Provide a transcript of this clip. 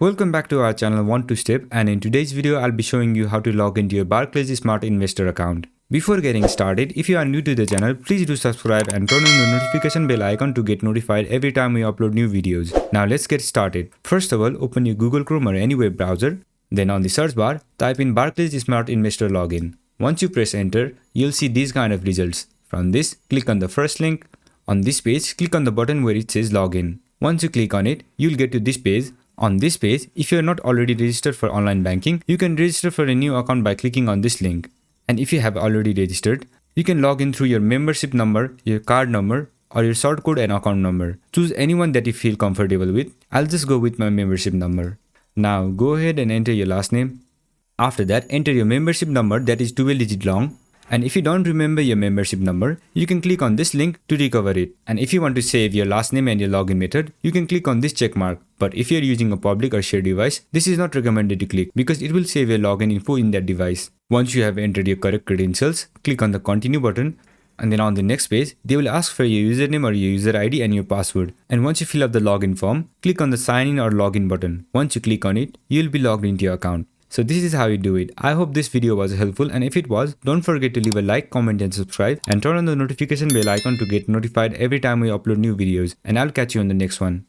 Welcome back to our channel One Two Step, and in today's video I'll be showing you how to log into your Barclays Smart Investor account. Before getting started, if you are new to the channel, please do subscribe and turn on the notification bell icon to get notified every time we upload new videos. Now let's get started. First of all, open your Google Chrome or any web browser. Then on the search bar, type in Barclays Smart Investor Login. Once you press enter, you'll see these kind of results. From this, click on the first link. On this page, click on the button where it says login. Once you click on it, you'll get to this page. On this page, if you are not already registered for online banking, you can register for a new account by clicking on this link. And if you have already registered, you can log in through your membership number, your card number, or your sort code and account number. Choose anyone that you feel comfortable with. I'll just go with my membership number. Now go ahead and enter your last name. After that, enter your membership number that is 12 digit long. And if you don't remember your membership number, you can click on this link to recover it. And if you want to save your last name and your login method, you can click on this check mark. But if you're using a public or shared device, this is not recommended to click because it will save your login info in that device. Once you have entered your correct credentials, click on the continue button. And then on the next page, they will ask for your username or your user ID and your password. And once you fill up the login form, click on the sign in or login button. Once you click on it, you'll be logged into your account. So this is how you do it. I hope this video was helpful, and if it was, don't forget to leave a like, comment and subscribe, and turn on the notification bell icon to get notified every time we upload new videos. And I'll catch you on the next one.